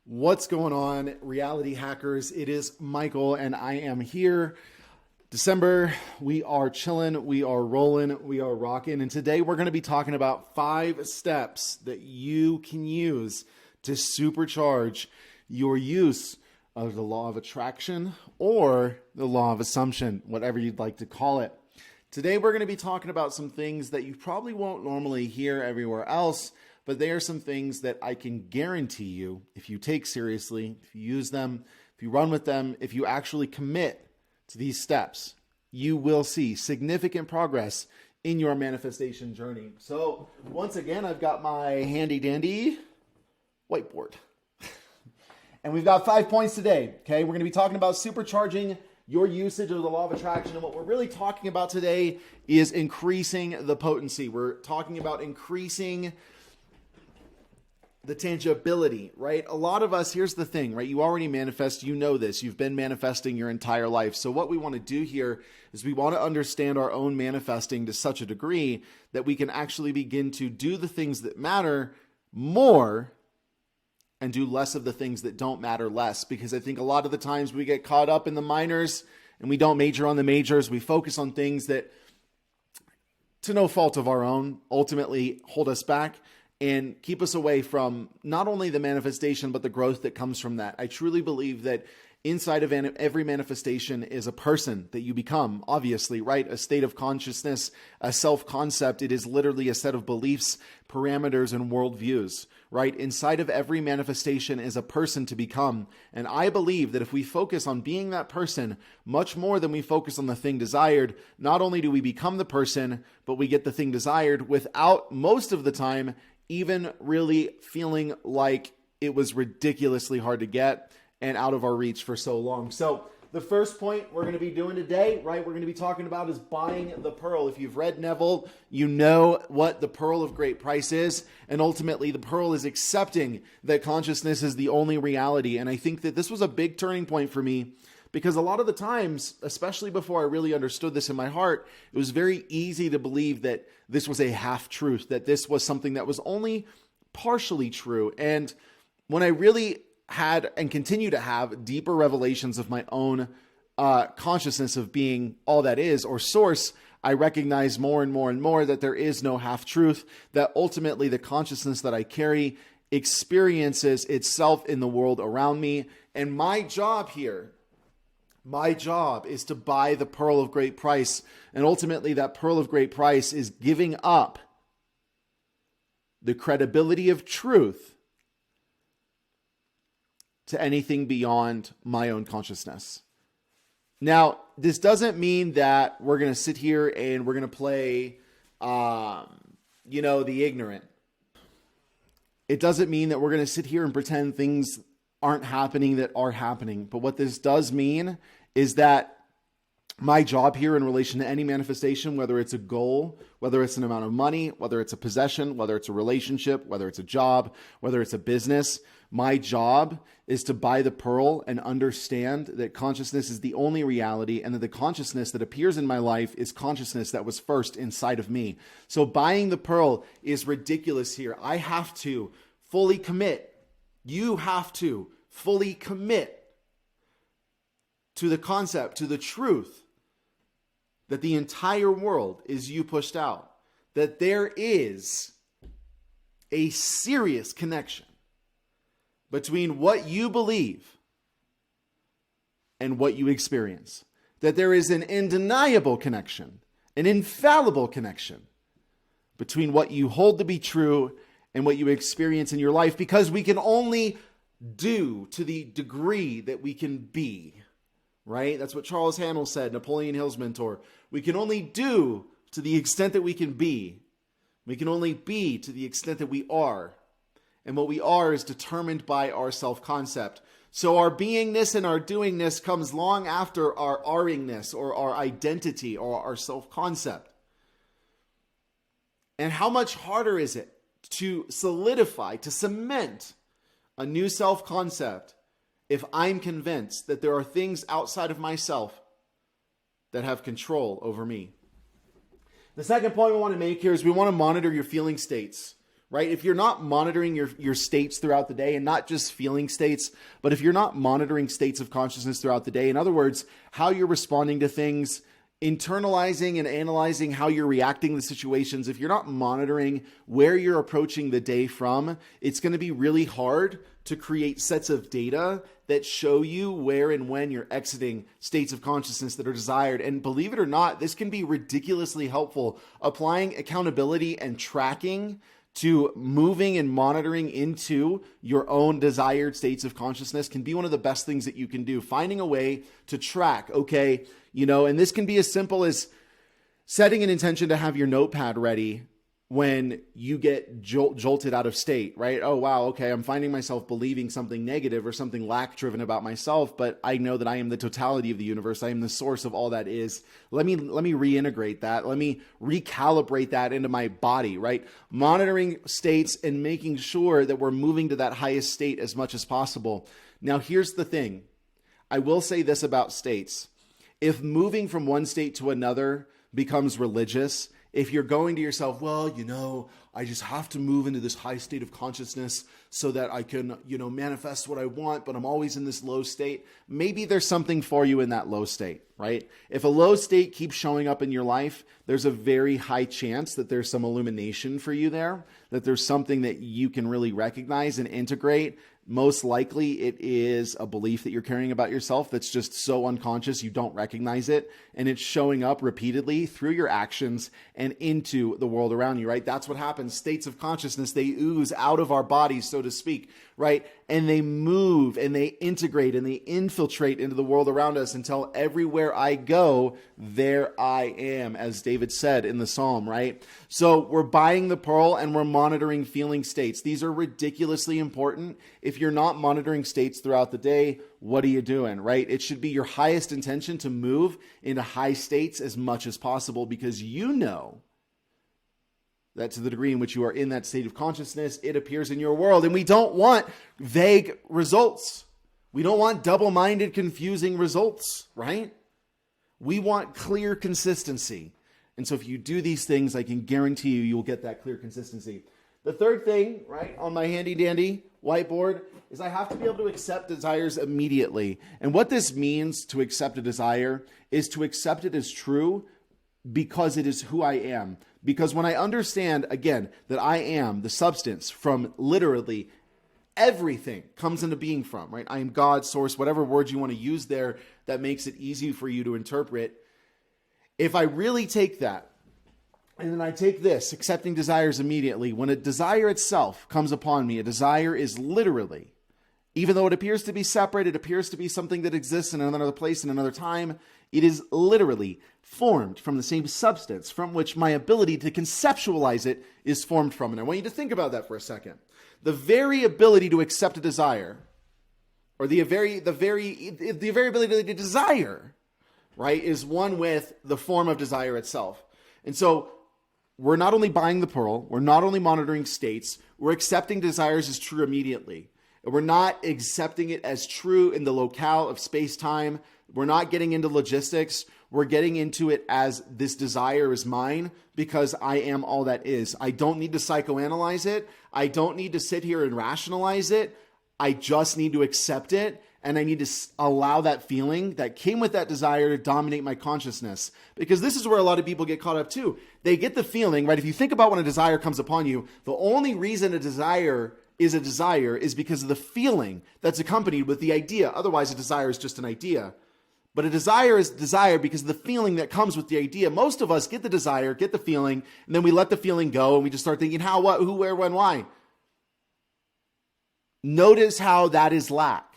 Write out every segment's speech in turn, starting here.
What's going on, reality hackers? It is Michael, and I am here. December, we are chilling, we are rolling, we are rocking, and today we're going to be talking about 5 steps that you can use to supercharge your use of the law of attraction or the law of assumption, whatever you'd like to call it. Today we're going to be talking about some things that you probably won't normally hear everywhere else, but they are some things that I can guarantee you, if you take seriously, if you use them, if you run with them, if you actually commit to these steps, you will see significant progress in your manifestation journey. So once again, I've got my handy dandy whiteboard. And we've got 5 points today, okay? We're going to be talking about supercharging your usage of the law of attraction. And what we're really talking about today is increasing the potency. We're talking about increasing the tangibility, right? A lot of us, here's the thing, right? You already manifest, you know this. You've been manifesting your entire life. So what we want to do here is we want to understand our own manifesting to such a degree that we can actually begin to do the things that matter more and do less of the things that don't matter less. Because I think a lot of the times we get caught up in the minors and we don't major on the majors. We focus on things that, to no fault of our own, ultimately hold us back and keep us away from not only the manifestation, but the growth that comes from that. I truly believe that inside of every manifestation is a person that you become, obviously, right? A state of consciousness, a self-concept. It is literally a set of beliefs, parameters, and worldviews, right? Inside of every manifestation is a person to become. And I believe that if we focus on being that person much more than we focus on the thing desired, not only do we become the person, but we get the thing desired without, most of the time, even really feeling like it was ridiculously hard to get and out of our reach for so long. So the first point we're going to be doing today, right, we're going to be talking about is buying the pearl. If you've read Neville, you know what the pearl of great price is. And ultimately, the pearl is accepting that consciousness is the only reality. And I think that this was a big turning point for me, because a lot of the times, especially before I really understood this in my heart, it was very easy to believe that this was a half-truth, that this was something that was only partially true. And when I really had and continue to have deeper revelations of my own consciousness of being all that is, or source, I recognize more and more and more that there is no half-truth, that ultimately the consciousness that I carry experiences itself in the world around me. And my job here, my job is to buy the pearl of great price. And ultimately, that pearl of great price is giving up the credibility of truth to anything beyond my own consciousness. Now, this doesn't mean that we're going to sit here and we're going to play, the ignorant. It doesn't mean that we're going to sit here and pretend things aren't happening that are happening. But what this does mean is that my job here in relation to any manifestation, whether it's a goal, whether it's an amount of money, whether it's a possession, whether it's a relationship, whether it's a job, whether it's a business, my job is to buy the pearl and understand that consciousness is the only reality, and that the consciousness that appears in my life is consciousness that was first inside of me. So buying the pearl is ridiculous here. I have to fully commit. You have to fully commit to the concept, to the truth that the entire world is you pushed out, that there is a serious connection between what you believe and what you experience, that there is an undeniable connection, an infallible connection between what you hold to be true and what you experience in your life, because we can only do to the degree that we can be, right? That's what Charles Hamill said, Napoleon Hill's mentor. We can only do to the extent that we can be. We can only be to the extent that we are. And what we are is determined by our self-concept. So our beingness and our doingness comes long after our are-ingness, or our identity, or our self-concept. And how much harder is it to solidify, to cement a new self-concept if I'm convinced that there are things outside of myself that have control over me? The second point we want to make here is we want to monitor your feeling states. right? If you're not monitoring your states throughout the day, and not just feeling states, but if you're not monitoring states of consciousness throughout the day, in other words, how you're responding to things, internalizing and analyzing how you're reacting to situations, if you're not monitoring where you're approaching the day from, it's going to be really hard to create sets of data that show you where and when you're exiting states of consciousness that are desired. And believe it or not, this can be ridiculously helpful. Applying accountability and tracking to moving and monitoring into your own desired states of consciousness can be one of the best things that you can do. Finding a way to track, okay, and this can be as simple as setting an intention to have your notepad ready when you get jolted out of state, right? Oh, wow, okay, I'm finding myself believing something negative or something lack-driven about myself, but I know that I am the totality of the universe. I am the source of all that is. Let me reintegrate that. Let me recalibrate that into my body, right? Monitoring states and making sure that we're moving to that highest state as much as possible. Now, here's the thing. I will say this about states. If moving from one state to another becomes religious, if you're going to yourself, well, I just have to move into this high state of consciousness so that I can, manifest what I want, but I'm always in this low state. Maybe there's something for you in that low state, right? If a low state keeps showing up in your life, there's a very high chance that there's some illumination for you there, that there's something that you can really recognize and integrate. Most likely it is a belief that you're carrying about yourself that's just so unconscious you don't recognize it, and it's showing up repeatedly through your actions and into the world around you, right? That's what happens. States of consciousness, they ooze out of our bodies, so to speak, right? And they move and they integrate and they infiltrate into the world around us until everywhere I go, there I am, as David said in the Psalm, right? So we're buying the pearl and we're monitoring feeling states. These are ridiculously important. If you're not monitoring states throughout the day, what are you doing, right? It should be your highest intention to move into high states as much as possible, because you know that to the degree in which you are in that state of consciousness, it appears in your world. And we don't want vague results. We don't want double-minded, confusing results, right? We want clear consistency. And so if you do these things, I can guarantee you will get that clear consistency. The third thing, right, on my handy-dandy whiteboard is I have to be able to accept desires immediately. And what this means to accept a desire is to accept it as true because it is who I am. Because when I understand, again, that I am the substance from literally everything comes into being from, right? I am God's source, whatever words you want to use there that makes it easy for you to interpret. If I really take that, and then I take this, accepting desires immediately, when a desire itself comes upon me, a desire is literally, even though it appears to be separate, it appears to be something that exists in another place, in another time, it is literally formed from the same substance from which my ability to conceptualize it is formed from. And I want you to think about that for a second. The very ability to accept a desire, or the very ability to desire, right, is one with the form of desire itself. And so we're not only buying the pearl, we're not only monitoring states, we're accepting desires as true immediately. And we're not accepting it as true in the locale of space-time. We're not getting into logistics. We're getting into it as this desire is mine because I am all that is. I don't need to psychoanalyze it. I don't need to sit here and rationalize it. I just need to accept it. And I need to allow that feeling that came with that desire to dominate my consciousness. Because this is where a lot of people get caught up too. They get the feeling, right? If you think about when a desire comes upon you, the only reason a desire is because of the feeling that's accompanied with the idea. Otherwise, a desire is just an idea. But a desire is desire because of the feeling that comes with the idea. Most of us get the desire, get the feeling, and then we let the feeling go and we just start thinking how, what, who, where, when, why. Notice how that is lack.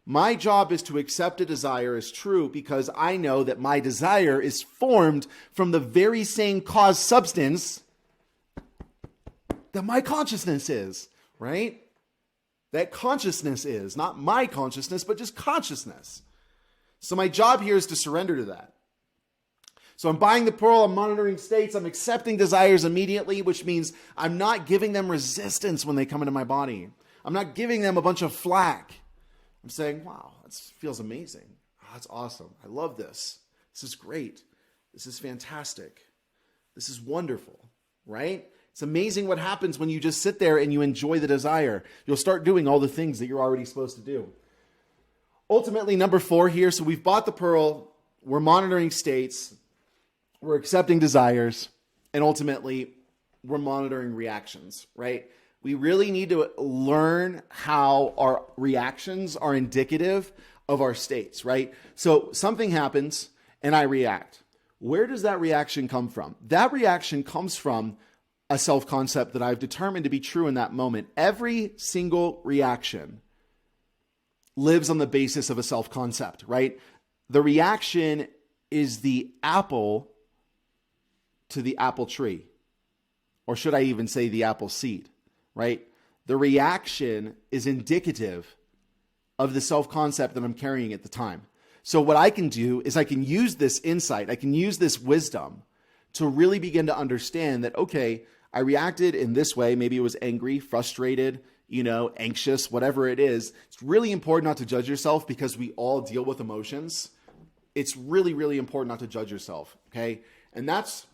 My job is to accept a desire as true because I know that my desire is formed from the very same cause substance that my consciousness is, right? That consciousness is, not my consciousness, but just consciousness. So my job here is to surrender to that. So I'm buying the pearl, I'm monitoring states, I'm accepting desires immediately, which means I'm not giving them resistance when they come into my body. I'm not giving them a bunch of flack. I'm saying, wow, that feels amazing. Oh, that's awesome. I love this. This is great. This is fantastic. This is wonderful, right? It's amazing what happens when you just sit there and you enjoy the desire. You'll start doing all the things that you're already supposed to do. Ultimately, number 4 here, so we've bought the pearl, we're monitoring states, we're accepting desires, and ultimately, we're monitoring reactions, right? We really need to learn how our reactions are indicative of our states, right? So something happens and I react. Where does that reaction come from? That reaction comes from a self-concept that I've determined to be true in that moment. Every single reaction lives on the basis of a self-concept, right? The reaction is the apple to the apple tree. Or should I even say the apple seed, right? The reaction is indicative of the self-concept that I'm carrying at the time. So what I can do is I can use this insight, I can use this wisdom to really begin to understand that, okay, I reacted in this way. Maybe it was angry, frustrated, anxious, whatever it is. It's really important not to judge yourself because we all deal with emotions. It's really, really important not to judge yourself, okay? And that's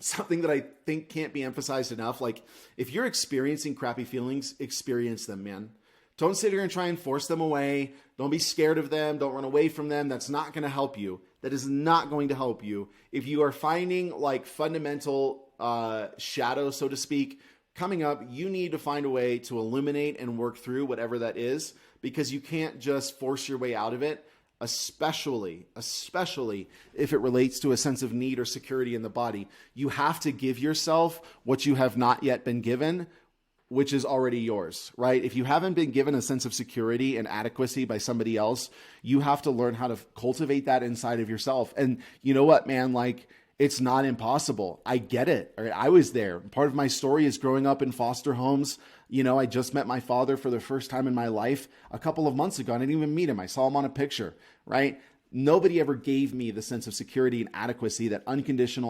something that I think can't be emphasized enough. Like, if you're experiencing crappy feelings, experience them, man. Don't sit here and try and force them away. Don't be scared of them. Don't run away from them. That's not going to help you. That is not going to help you. If you are finding like fundamental shadow, so to speak, coming up, you need to find a way to illuminate and work through whatever that is, because you can't just force your way out of it. Especially if it relates to a sense of need or security in the body. You have to give yourself what you have not yet been given, which is already yours, right? If you haven't been given a sense of security and adequacy by somebody else, you have to learn how to cultivate that inside of yourself. And you know what, man, like, it's not impossible. I get it. Right? I was there. Part of my story is growing up in foster homes. I just met my father for the first time in my life a couple of months ago. I didn't even meet him. I saw him on a picture, right? Nobody ever gave me the sense of security and adequacy, that unconditional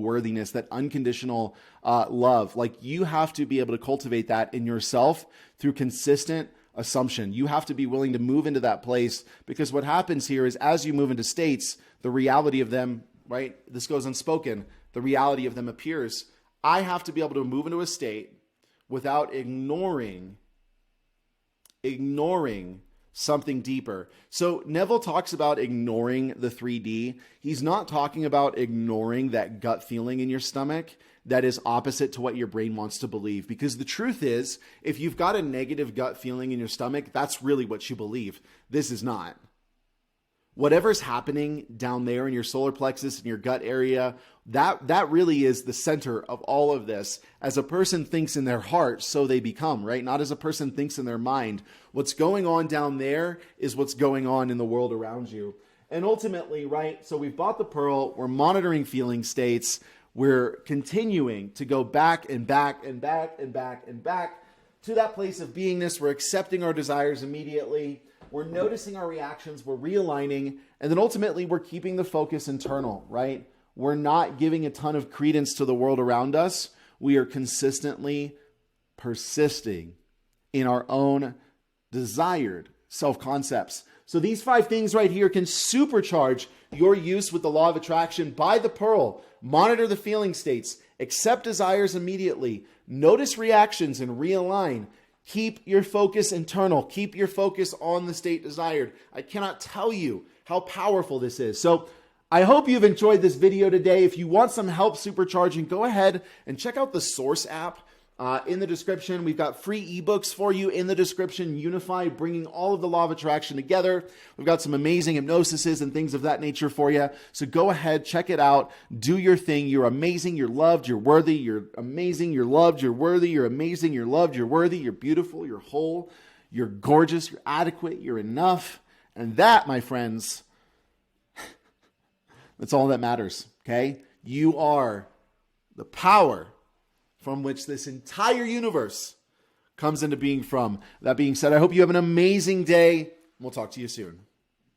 worthiness, that unconditional love. Like, you have to be able to cultivate that in yourself through consistent assumption. You have to be willing to move into that place, because what happens here is as you move into states, the reality of them, right? This goes unspoken. The reality of them appears. I have to be able to move into a state without ignoring something deeper. So Neville talks about ignoring the 3D. He's not talking about ignoring that gut feeling in your stomach that is opposite to what your brain wants to believe. Because the truth is, if you've got a negative gut feeling in your stomach, that's really what you believe. This is not. Whatever's happening down there in your solar plexus, in your gut area, that really is the center of all of this. As a person thinks in their heart, so they become, right? Not as a person thinks in their mind. What's going on down there is what's going on in the world around you. And ultimately, right, so we've bought the pearl, we're monitoring feeling states, we're continuing to go back and back and back and back and back to that place of beingness. We're accepting our desires immediately. We're noticing our reactions, we're realigning, and then ultimately we're keeping the focus internal, right? We're not giving a ton of credence to the world around us. We are consistently persisting in our own desired self-concepts. So these 5 things right here can supercharge your use with the law of attraction. Buy the pearl, monitor the feeling states, accept desires immediately, notice reactions and realign. Keep your focus internal. Keep your focus on the state desired. I cannot tell you how powerful this is. So I hope you've enjoyed this video today. If you want some help supercharging, go ahead and check out the Source app in the description. We've got free ebooks for you in the description, unified, bringing all of the law of attraction together. We've got some amazing hypnosises and things of that nature for you. So go ahead, check it out, do your thing. You're amazing, you're loved, you're worthy, you're amazing, you're loved, you're worthy, you're amazing, you're loved, you're worthy, you're beautiful, you're whole, you're gorgeous, you're adequate, you're enough. And that, my friends, that's all that matters, okay? You are the power from which this entire universe comes into being from. That being said, I hope you have an amazing day. We'll talk to you soon.